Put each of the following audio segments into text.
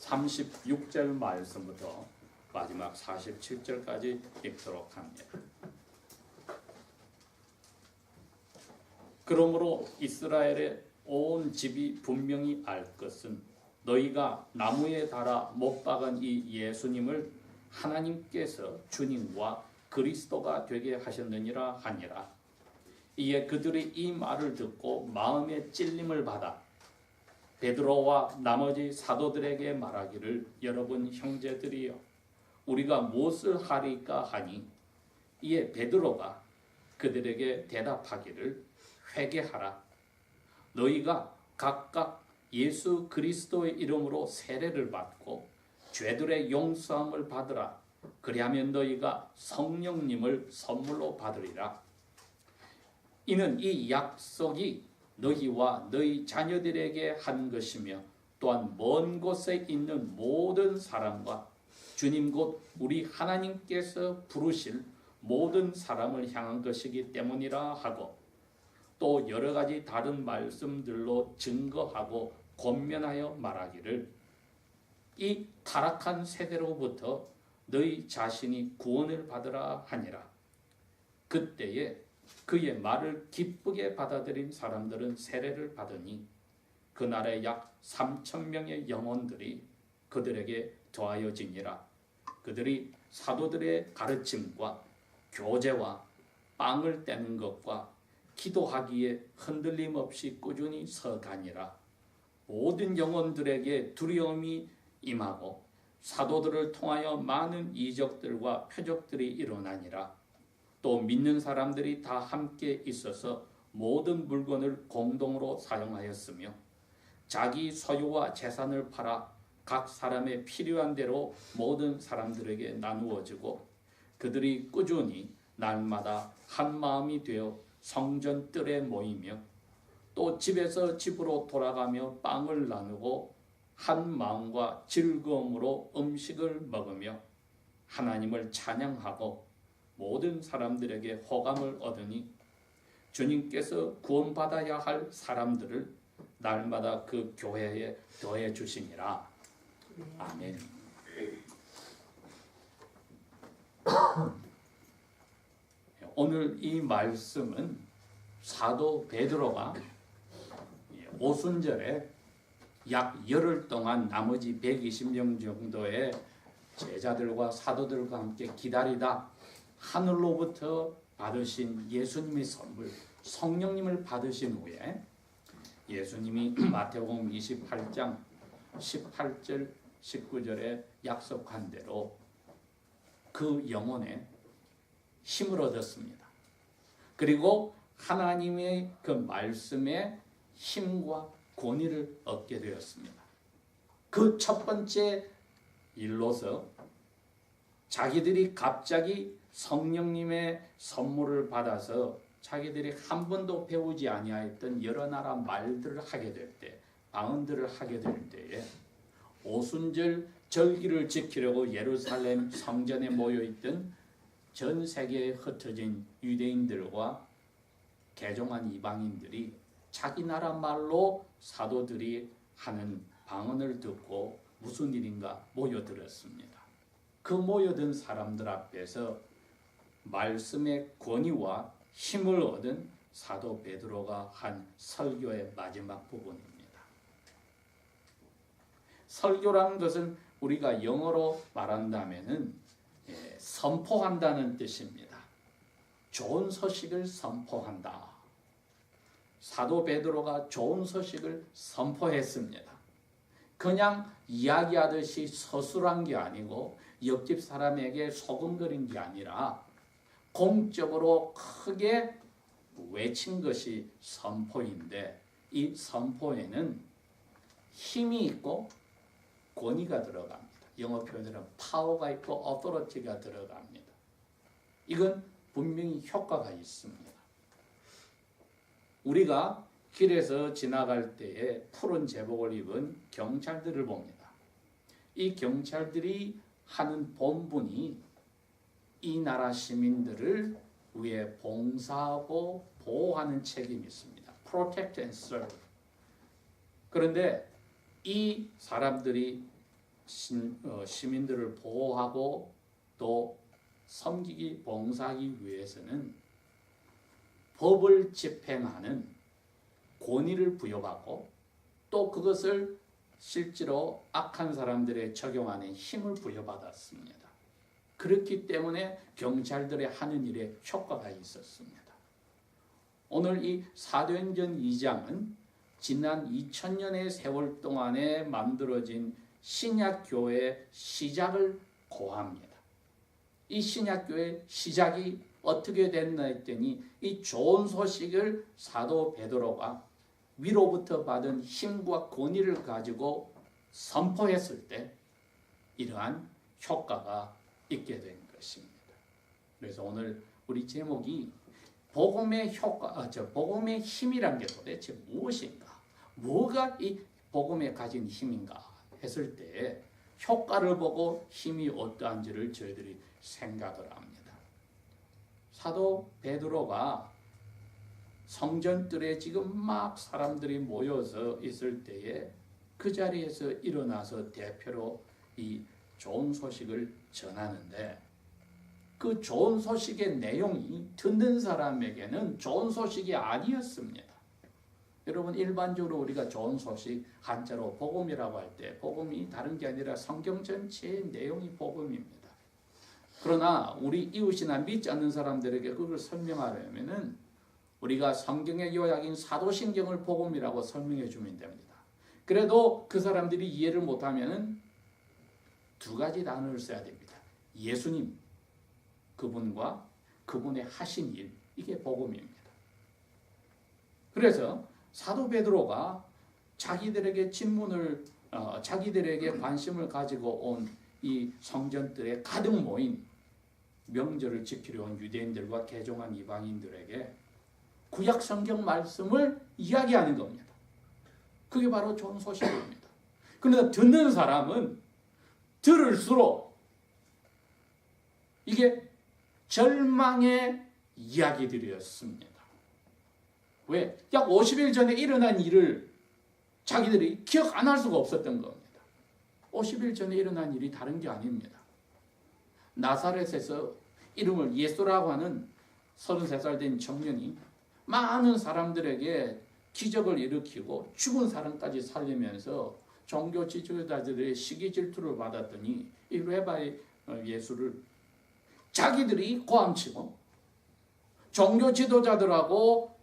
36절 말씀부터 마지막 47절까지 읽도록 합니다. 그러므로 이스라엘의 온 집이 분명히 알 것은 너희가 나무에 달아 못 박은 이 예수님을 하나님께서 주님과 그리스도가 되게 하셨느니라 하니라. 이에 그들이 이 말을 듣고 마음에 찔림을 받아 베드로와 나머지 사도들에게 말하기를 여러분 형제들이여 우리가 무엇을 하리까 하니 이에 베드로가 그들에게 대답하기를 회개하라. 너희가 각각 예수 그리스도의 이름으로 세례를 받고 죄들의 용서함을 받으라. 그리하면 너희가 성령님을 선물로 받으리라. 이는 이 약속이 너희와 너희 자녀들에게 한 것이며 또한 먼 곳에 있는 모든 사람과 주님 곧 우리 하나님께서 부르실 모든 사람을 향한 것이기 때문이라 하고 또 여러 가지 다른 말씀들로 증거하고 권면하여 말하기를 이 타락한 세대로부터 너희 자신이 구원을 받으라 하니라. 그때에 그의 말을 기쁘게 받아들인 사람들은 세례를 받으니 그날에 약 3,000명의 영혼들이 그들에게 더하여지니라. 그들이 사도들의 가르침과 교제와 빵을 떼는 것과 기도하기에 흔들림 없이 꾸준히 서가니라. 모든 영혼들에게 두려움이 임하고 사도들을 통하여 많은 이적들과 표적들이 일어나니라. 또 믿는 사람들이 다 함께 있어서 모든 물건을 공동으로 사용하였으며 자기 소유와 재산을 팔아 각 사람의 필요한 대로 모든 사람들에게 나누어지고 그들이 꾸준히 날마다 한 마음이 되어 성전 뜰에 모이며 또 집에서 집으로 돌아가며 빵을 나누고 한 마음과 즐거움으로 음식을 먹으며 하나님을 찬양하고 모든 사람들에게 호감을 얻으니 주님께서 구원받아야 할 사람들을 날마다 그 교회에 더해 주시니라. 아멘. 오늘 이 말씀은 사도 베드로가 오순절에 약 열흘 동안 나머지 120명 정도의 제자들과 사도들과 함께 기다리다 하늘로부터 받으신 예수님의 선물 성령님을 받으신 후에 예수님이 마태복음 28장 18절 19절에 약속한 대로 그 영혼에 힘을 얻었습니다. 그리고 하나님의 그 말씀에 힘과 권위를 얻게 되었습니다. 그 첫 번째 일로서 자기들이 갑자기 성령님의 선물을 받아서 자기들이 한 번도 배우지 아니하였던 여러 나라 말들을 하게 될 때, 방언들을 하게 될 때에 오순절 절기를 지키려고 예루살렘 성전에 모여있던 전 세계에 흩어진 유대인들과 개종한 이방인들이 자기 나라 말로 사도들이 하는 방언을 듣고 무슨 일인가 모여들었습니다. 그 모여든 사람들 앞에서 말씀의 권위와 힘을 얻은 사도 베드로가 한 설교의 마지막 부분입니다. 설교라는 것은 우리가 영어로 말한다면은 선포한다는 뜻입니다. 좋은 소식을 선포한다. 사도 베드로가 좋은 소식을 선포했습니다. 그냥 이야기하듯이 서술한 게 아니고 옆집 사람에게 소금거린 게 아니라 공적으로 크게 외친 것이 선포인데 이 선포에는 힘이 있고 권위가 들어갑니다. 영어 표현으로 파워가 있고 어토리티가 들어갑니다. 이건 분명히 효과가 있습니다. 우리가 길에서 지나갈 때에 푸른 제복을 입은 경찰들을 봅니다. 이 경찰들이 하는 본분이 이 나라 시민들을 위해 봉사하고 보호하는 책임이 있습니다. Protect and serve. 그런데 이 사람들이 시민들을 보호하고 또 섬기기 봉사하기 위해서는 법을 집행하는 권위를 부여받고 또 그것을 실제로 악한 사람들에 적용하는 힘을 부여받았습니다. 그렇기 때문에 경찰들의 하는 일에 효과가 있었습니다. 오늘 이 사도행전 2장은 지난 2000년의 세월 동안에 만들어진 신약교회의 시작을 고합니다. 이 신약교회의 시작이 어떻게 됐나 했더니 이 좋은 소식을 사도 베드로가 위로부터 받은 힘과 권위를 가지고 선포했을 때 이러한 효과가 있게 된 것입니다. 그래서 오늘 우리 제목이 복음의 효과, 복음의 힘이란 게 도대체 무엇인가? 뭐가 이 복음에 가진 힘인가? 했을 때 효과를 보고 힘이 어떠한지를 저희들이 생각을 합니다. 사도 베드로가 성전뜰에 지금 막 사람들이 모여서 있을 때에 그 자리에서 일어나서 대표로 이 좋은 소식을 전하는데 그 좋은 소식의 내용이 듣는 사람에게는 좋은 소식이 아니었습니다. 여러분 일반적으로 우리가 좋은 소식 한자로 복음이라고 할 때 복음이 다른 게 아니라 성경 전체의 내용이 복음입니다. 그러나 우리 이웃이나 믿지 않는 사람들에게 그걸 설명하려면은 우리가 성경의 요약인 사도신경을 복음이라고 설명해 주면 됩니다. 그래도 그 사람들이 이해를 못하면은 두 가지 단어를 써야 됩니다. 예수님, 그분과 그분의 하신 일, 이게 복음입니다. 그래서 사도 베드로가 자기들에게 자기들에게 관심을 가지고 온 이 성전들에 가득 모인 명절을 지키려 온 유대인들과 개종한 이방인들에게 구약 성경 말씀을 이야기하는 겁니다. 그게 바로 좋은 소식입니다. 그러나 듣는 사람은 들을수록 이게 절망의 이야기들이었습니다. 왜? 약 50일 전에 일어난 일을 자기들이 기억 안 할 수가 없었던 겁니다. 50일 전에 일어난 일이 다른 게 아닙니다. 나사렛에서 이름을 예수라고 하는 33살 된 청년이 많은 사람들에게 기적을 일으키고 죽은 사람까지 살리면서 종교 지도자들의 시기 질투를 받았더니 이 레바이 예수를 자기들이 고함치고 종교 지도자들하고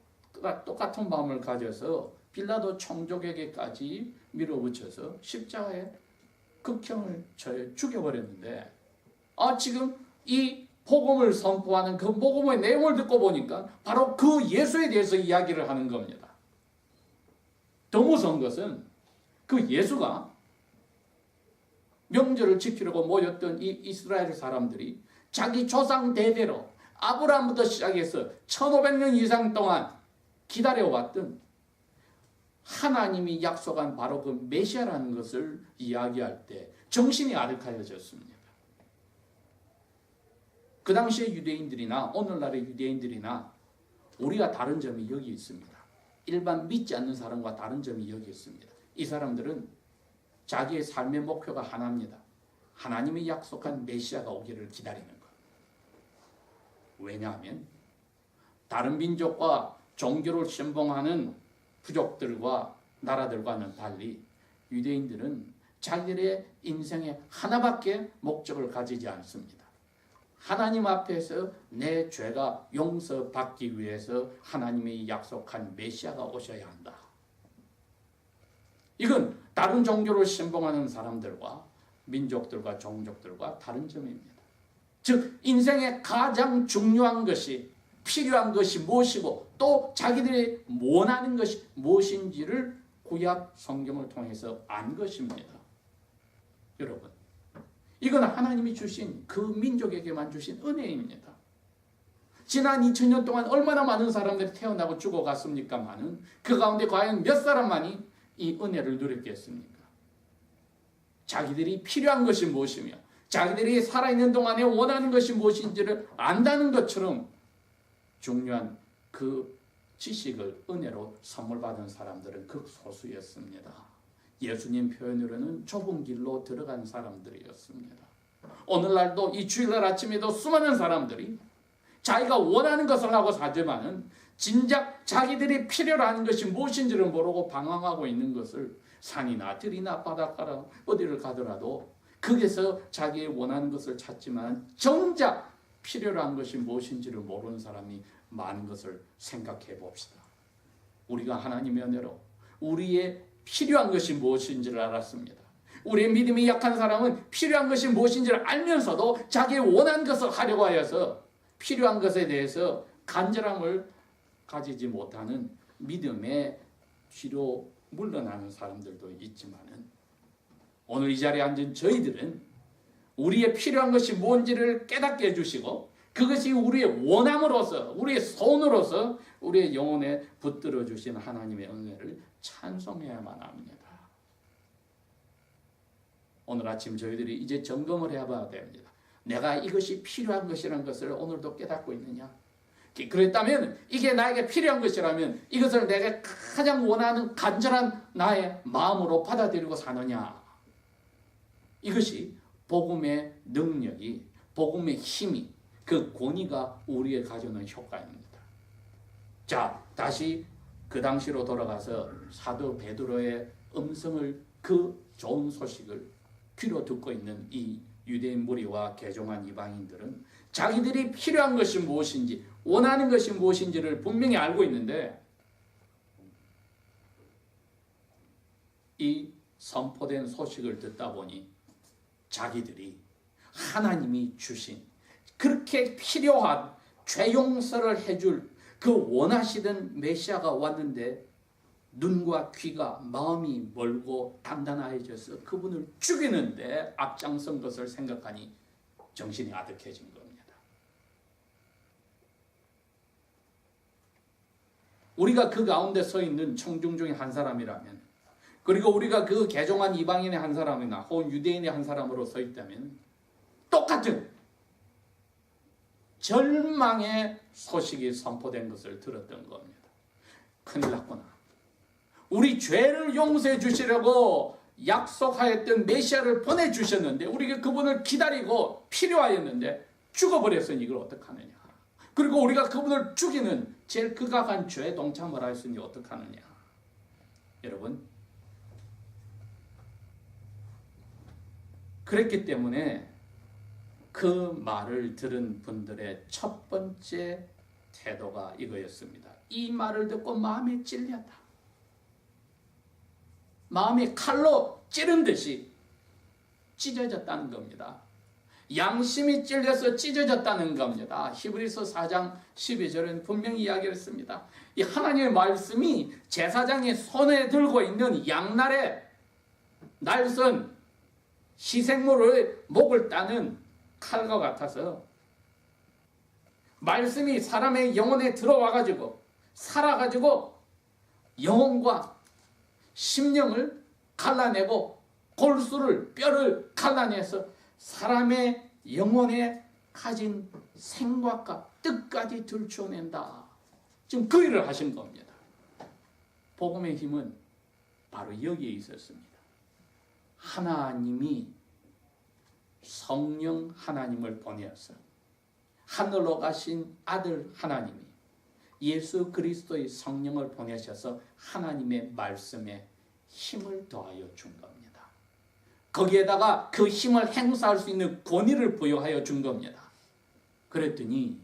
똑같은 마음을 가져서 빌라도 총독에게까지 밀어붙여서 십자가에 극형을 죽여버렸는데 지금 이 복음을 선포하는 그 복음의 내용을 듣고 보니까 바로 그 예수에 대해서 이야기를 하는 겁니다. 더 무서운 것은 그 예수가 명절을 지키려고 모였던 이 이스라엘 사람들이 자기 조상 대대로 아브라함부터 시작해서 1500년 이상 동안 기다려왔던 하나님이 약속한 바로 그 메시아라는 것을 이야기할 때 정신이 아득하여졌습니다. 그 당시의 유대인들이나 오늘날의 유대인들이나 우리가 다른 점이 여기 있습니다. 일반 믿지 않는 사람과 다른 점이 여기 있습니다. 이 사람들은 자기의 삶의 목표가 하나입니다. 하나님이 약속한 메시아가 오기를 기다리는 것. 왜냐하면 다른 민족과 종교를 신봉하는 부족들과 나라들과는 달리 유대인들은 자기들의 인생에 하나밖에 목적을 가지지 않습니다. 하나님 앞에서 내 죄가 용서받기 위해서 하나님이 약속한 메시아가 오셔야 한다. 이건 다른 종교를 신봉하는 사람들과 민족들과 종족들과 다른 점입니다. 즉 인생에 가장 중요한 것이 필요한 것이 무엇이고 또 자기들이 원하는 것이 무엇인지를 구약 성경을 통해서 안 것입니다. 여러분, 이건 하나님이 주신 그 민족에게만 주신 은혜입니다. 지난 2000년 동안 얼마나 많은 사람들이 태어나고 죽어갔습니까마는 그 가운데 과연 몇 사람만이 이 은혜를 누렸겠습니까? 자기들이 필요한 것이 무엇이며 자기들이 살아있는 동안에 원하는 것이 무엇인지를 안다는 것처럼 중요한 그 지식을 은혜로 선물 받은 사람들은 극소수였습니다. 예수님 표현으로는 좁은 길로 들어간 사람들이었습니다. 오늘날도 이 주일날 아침에도 수많은 사람들이 자기가 원하는 것을 하고 사지만은 진작 자기들이 필요로 하는 것이 무엇인지를 모르고 방황하고 있는 것을 산이나 들이나 바닷가나 어디를 가더라도 거기서 자기의 원하는 것을 찾지만 정작 필요로 한 것이 무엇인지를 모르는 사람이 많은 것을 생각해 봅시다. 우리가 하나님의 은혜로 우리의 필요한 것이 무엇인지를 알았습니다. 우리의 믿음이 약한 사람은 필요한 것이 무엇인지를 알면서도 자기의 원하는 것을 하려고 하여서 필요한 것에 대해서 간절함을 가지지 못하는 믿음의 뒤로 물러나는 사람들도 있지만은 오늘 이 자리에 앉은 저희들은 우리의 필요한 것이 뭔지를 깨닫게 해주시고 그것이 우리의 원함으로서 우리의 손으로서 우리의 영혼에 붙들어 주신 하나님의 은혜를 찬송해야만 합니다. 오늘 아침 저희들이 이제 점검을 해봐야 됩니다. 내가 이것이 필요한 것이라는 것을 오늘도 깨닫고 있느냐? 그랬다면 이게 나에게 필요한 것이라면 이것을 내가 가장 원하는 간절한 나의 마음으로 받아들이고 사느냐? 이것이 복음의 능력이 복음의 힘이 그 권위가 우리에 가져오는 효과입니다. 자, 다시 그 당시로 돌아가서 사도 베드로의 음성을 그 좋은 소식을 귀로 듣고 있는 이 유대인 무리와 개종한 이방인들은 자기들이 필요한 것이 무엇인지 원하는 것이 무엇인지를 분명히 알고 있는데 이 선포된 소식을 듣다 보니 자기들이 하나님이 주신 그렇게 필요한 죄 용서를 해줄 그 원하시던 메시아가 왔는데 눈과 귀가 마음이 멀고 단단해져서 그분을 죽이는데 앞장선 것을 생각하니 정신이 아득해진 겁니다. 우리가 그 가운데 서 있는 청중 중에 한 사람이라면 그리고 우리가 그 개종한 이방인의 한 사람이나 혹은 유대인의 한 사람으로 서 있다면 똑같은 절망의 소식이 선포된 것을 들었던 겁니다. 큰일 났구나. 우리 죄를 용서해 주시려고 약속하였던 메시아를 보내주셨는데 우리가 그분을 기다리고 필요하였는데 죽어버렸으니 이걸 어떡하느냐. 그리고 우리가 그분을 죽이는 제일 극악한 죄에 동참을 하였으니 어떡하느냐. 여러분, 그랬기 때문에 그 말을 들은 분들의 첫 번째 태도가 이거였습니다. 이 말을 듣고 마음에 찔렸다. 마음이 칼로 찌른 듯이 찢어졌다는 겁니다. 양심이 찔려서 찢어졌다는 겁니다. 히브리서 4장 12절은 분명히 이야기를 했습니다. 이 하나님의 말씀이 제사장이 손에 들고 있는 양날의 날선 희생물의 목을 따는 칼과 같아서 말씀이 사람의 영혼에 들어와가지고 살아가지고 영혼과 심령을 갈라내고 골수를 뼈를 갈라내서 사람의 영혼에 가진 생각과 뜻까지 들춰낸다. 지금 그 일을 하신 겁니다. 복음의 힘은 바로 여기에 있었습니다. 하나님이 성령 하나님을 보내어서 하늘로 가신 아들 하나님이 예수 그리스도의 성령을 보내셔서 하나님의 말씀에 힘을 더하여 준 겁니다. 거기에다가 그 힘을 행사할 수 있는 권위를 부여하여 준 겁니다. 그랬더니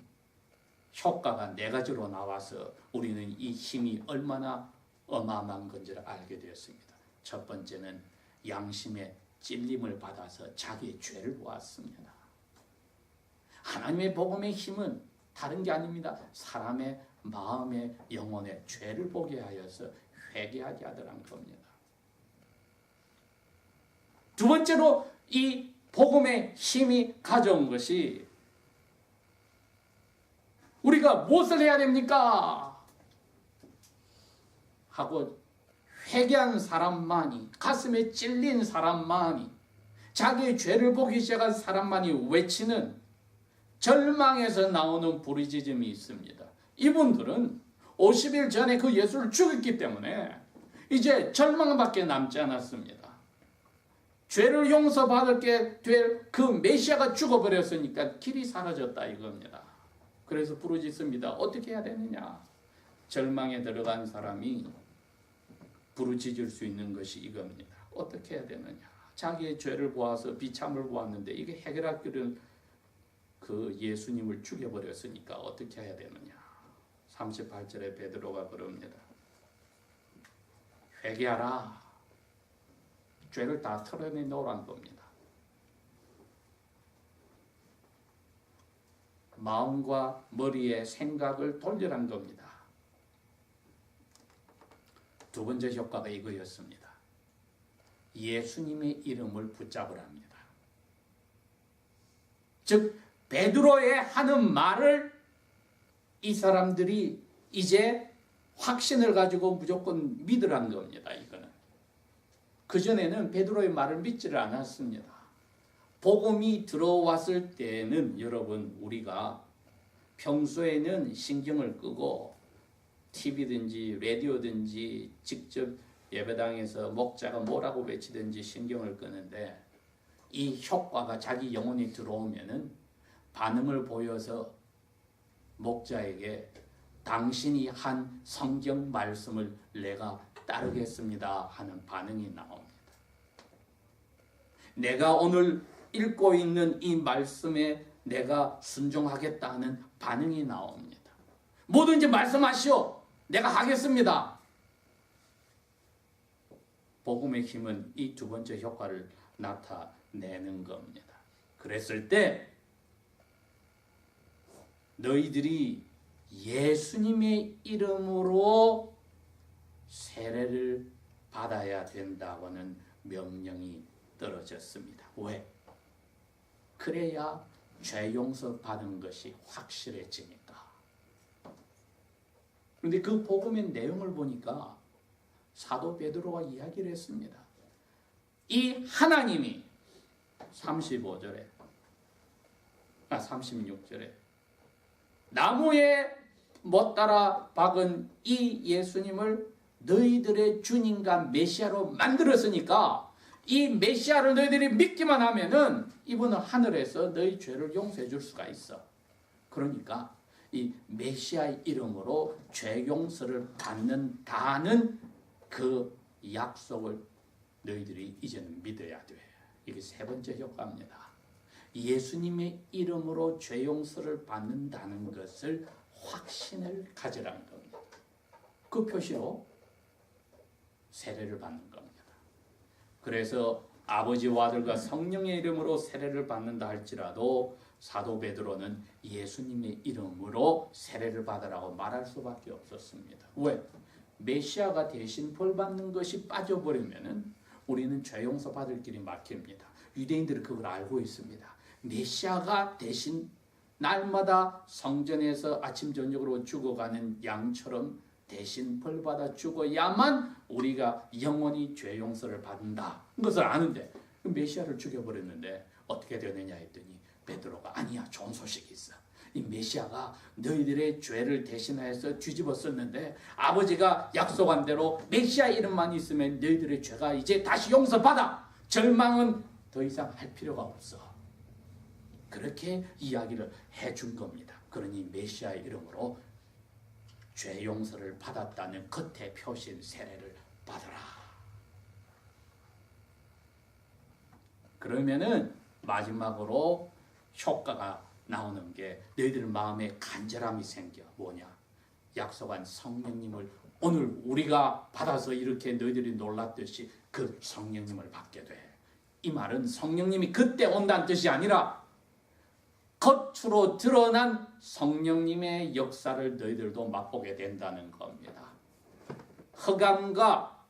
효과가 네 가지로 나와서 우리는 이 힘이 얼마나 어마어마한 건지를 알게 되었습니다. 첫 번째는 양심의 찔림을 받아서 자기의 죄를 보았습니다. 하나님의 복음의 힘은 다른 게 아닙니다. 사람의 마음의 영혼의 죄를 보게 하여서 회개하게 하더란 겁니다. 두 번째로 이 복음의 힘이 가져온 것이 우리가 무엇을 해야 됩니까? 하고 회개한 사람만이, 가슴에 찔린 사람만이, 자기의 죄를 보기 시작한 사람만이 외치는 절망에서 나오는 부르짖음이 있습니다. 이분들은 50일 전에 그 예수를 죽였기 때문에 이제 절망밖에 남지 않았습니다. 죄를 용서받게 될 그 메시아가 죽어버렸으니까 길이 사라졌다 이겁니다. 그래서 부르짖습니다. 어떻게 해야 되느냐? 절망에 들어간 사람이 부르짖을 수 있는 것이 이겁니다. 어떻게 해야 되느냐? 자기의 죄를 보아서 비참을 보았는데 이게 해결할 길은 그 예수님을 죽여버렸으니까 어떻게 해야 되느냐? 38절에 베드로가 그럽니다. 회개하라. 죄를 다 털어내 놓으라는 겁니다. 마음과 머리의 생각을 돌리라는 겁니다. 두 번째 효과가 이거였습니다. 예수님의 이름을 붙잡으랍니다. 즉 베드로의 하는 말을 이 사람들이 이제 확신을 가지고 무조건 믿으라는 겁니다. 이거는. 그전에는 베드로의 말을 믿지를 않았습니다. 복음이 들어왔을 때는 여러분 우리가 평소에는 신경을 끄고 TV든지 라디오든지 직접 예배당에서 목자가 뭐라고 외치든지 신경을 끄는데 이 효과가 자기 영혼이 들어오면은 반응을 보여서 목자에게 당신이 한 성경 말씀을 내가 따르겠습니다 하는 반응이 나옵니다. 내가 오늘 읽고 있는 이 말씀에 내가 순종하겠다 하는 반응이 나옵니다. 뭐든지 말씀하시오. 내가 하겠습니다. 복음의 힘은 이 두 번째 효과를 나타내는 겁니다. 그랬을 때 너희들이 예수님의 이름으로 세례를 받아야 된다고는 명령이 떨어졌습니다. 왜? 그래야 죄 용서 받은 것이 확실해지니까. 그런데 그 복음의 내용을 보니까 사도 베드로가 이야기를 했습니다. 이 하나님이 36절에 나무에 못 따라 박은 이 예수님을 너희들의 주님과 메시아로 만들었으니까 이 메시아를 너희들이 믿기만 하면은 이분은 하늘에서 너희 죄를 용서해 줄 수가 있어. 그러니까 이 메시아의 이름으로 죄 용서를 받는다는 그 약속을 너희들이 이제는 믿어야 돼. 이게 세 번째 효과입니다. 예수님의 이름으로 죄 용서를 받는다는 것을 확신을 가지라는 겁니다. 그 표시로 세례를 받는 겁니다. 그래서 아버지와 아들과 성령의 이름으로 세례를 받는다 할지라도 사도 베드로는 예수님의 이름으로 세례를 받으라고 말할 수밖에 없었습니다. 왜? 메시아가 대신 벌 받는 것이 빠져버리면은 우리는 죄 용서 받을 길이 막힙니다. 유대인들은 그걸 알고 있습니다. 메시아가 대신 날마다 성전에서 아침 저녁으로 죽어가는 양처럼 대신 벌받아 죽어야만 우리가 영원히 죄 용서를 받는다. 그것을 아는데 메시아를 죽여버렸는데 어떻게 되느냐 했더니 베드로가 아니야, 좋은 소식이 있어. 이 메시아가 너희들의 죄를 대신해서 뒤집어 썼는데 아버지가 약속한 대로 메시아 이름만 있으면 너희들의 죄가 이제 다시 용서받아. 절망은 더 이상 할 필요가 없어. 그렇게 이야기를 해준 겁니다. 그러니 메시아의 이름으로 죄 용서를 받았다는 겉에 표신 세례를 받아라. 그러면은 마지막으로 효과가 나오는 게 너희들 마음에 간절함이 생겨. 뭐냐? 약속한 성령님을 오늘 우리가 받아서 이렇게 너희들이 놀랐듯이 그 성령님을 받게 돼. 이 말은 성령님이 그때 온다는 뜻이 아니라 겉으로 드러난 성령님의 역사를 너희들도 맛보게 된다는 겁니다. 흑암과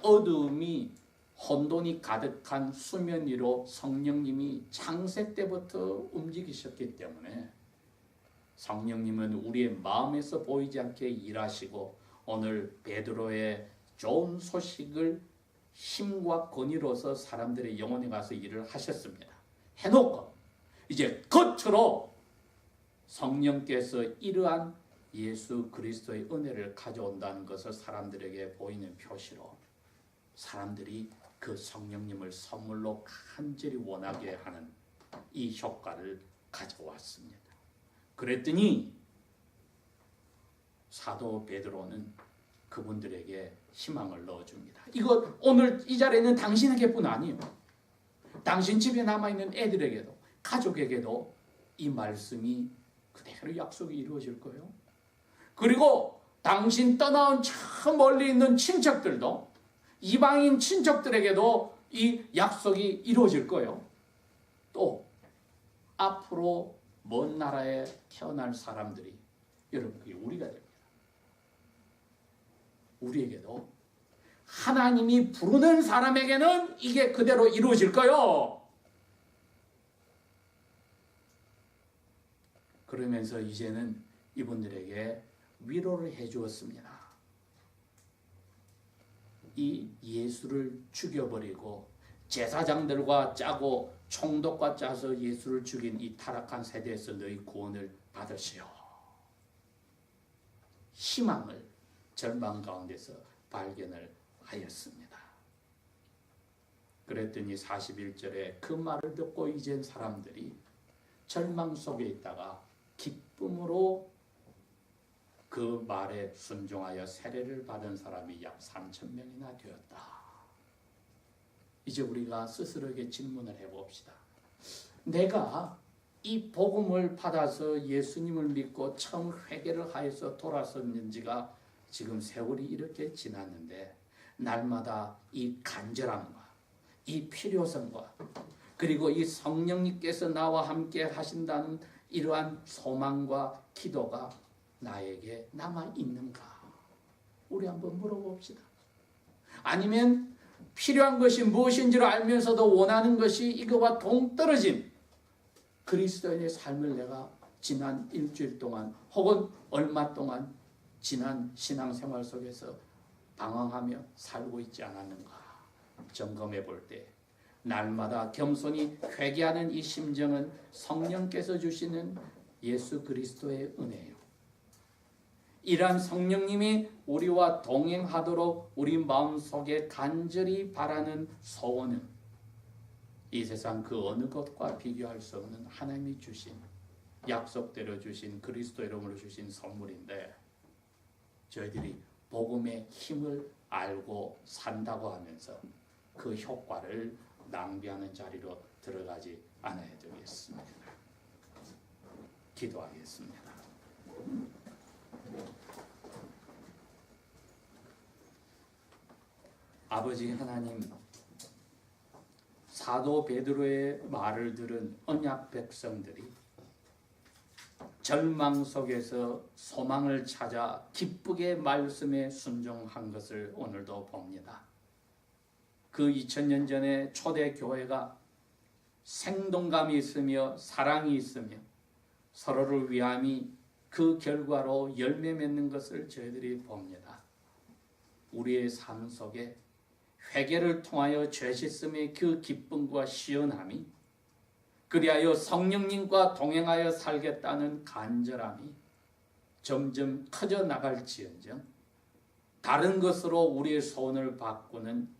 어두움이 혼돈이 가득한 수면 위로 성령님이 창세 때부터 움직이셨기 때문에 성령님은 우리의 마음에서 보이지 않게 일하시고 오늘 베드로의 좋은 소식을 힘과 권위로서 사람들의 영혼에 가서 일을 하셨습니다. 해놓고 이제 겉으로 성령께서 이러한 예수 그리스도의 은혜를 가져온다는 것을 사람들에게 보이는 표시로 사람들이 그 성령님을 선물로 간절히 원하게 하는 이 효과를 가져왔습니다. 그랬더니 사도 베드로는 그분들에게 희망을 넣어줍니다. 이거 오늘 이 자리에 있는 당신에게뿐 아니에요. 당신 집에 남아있는 애들에게도 가족에게도 이 말씀이 그대로 약속이 이루어질 거예요. 그리고 당신 떠나온 저 멀리 있는 친척들도 이방인 친척들에게도 이 약속이 이루어질 거예요. 또 앞으로 먼 나라에 태어날 사람들이 여러분 그게 우리가 됩니다. 우리에게도 하나님이 부르는 사람에게는 이게 그대로 이루어질 거예요. 그러면서 이제는 이분들에게 위로를 해 주었습니다. 이 예수를 죽여버리고 제사장들과 짜고 총독과 짜서 예수를 죽인 이 타락한 세대에서 너희 구원을 받으시오. 희망을 절망 가운데서 발견을 하였습니다. 그랬더니 41절에 그 말을 듣고 이젠 사람들이 절망 속에 있다가 기쁨으로 그 말에 순종하여 세례를 받은 사람이 약 3,000명이나 되었다. 이제 우리가 스스로에게 질문을 해봅시다. 내가 이 복음을 받아서 예수님을 믿고 처음 회개를 하여서 돌아섰는 지가 지금 세월이 이렇게 지났는데 날마다 이 간절함과 이 필요성과 그리고 이 성령님께서 나와 함께 하신다는 이러한 소망과 기도가 나에게 남아있는가? 우리 한번 물어봅시다. 아니면 필요한 것이 무엇인지를 알면서도 원하는 것이 이거와 동떨어진 그리스도인의 삶을 내가 지난 일주일 동안 혹은 얼마 동안 지난 신앙생활 속에서 방황하며 살고 있지 않았는가 점검해 볼 때 날마다 겸손히 회개하는 이 심정은 성령께서 주시는 예수 그리스도의 은혜예요. 이러한 성령님이 우리와 동행하도록 우리 마음속에 간절히 바라는 소원은 이 세상 그 어느 것과 비교할 수 없는 하나님이 주신 약속대로 주신 그리스도 이름으로 주신 선물인데 저희들이 복음의 힘을 알고 산다고 하면서 그 효과를 낭비하는 자리로 들어가지 않아야 되겠습니다. 기도하겠습니다. 아버지 하나님, 사도 베드로의 말을 들은 언약 백성들이 절망 속에서 소망을 찾아 기쁘게 말씀에 순종한 것을 오늘도 봅니다. 그 2000년 전에 초대 교회가 생동감이 있으며 사랑이 있으며 서로를 위함이 그 결과로 열매 맺는 것을 저희들이 봅니다. 우리의 삶 속에 회개를 통하여 죄 씻음의 그 기쁨과 시원함이 그리하여 성령님과 동행하여 살겠다는 간절함이 점점 커져 나갈지언정 다른 것으로 우리의 소원을 바꾸는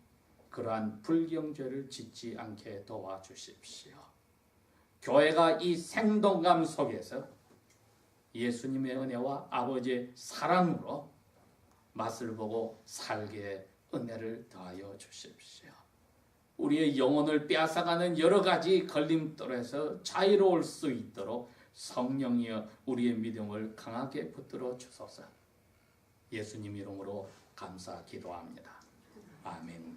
그러한 불경죄를 짓지 않게 도와주십시오. 교회가 이 생동감 속에서 예수님의 은혜와 아버지의 사랑으로 맛을 보고 살게 은혜를 더하여 주십시오. 우리의 영혼을 빼앗아가는 여러 가지 걸림돌에서 자유로울 수 있도록 성령이여 우리의 믿음을 강하게 붙들어 주소서. 예수님 이름으로 감사 기도합니다. 아멘.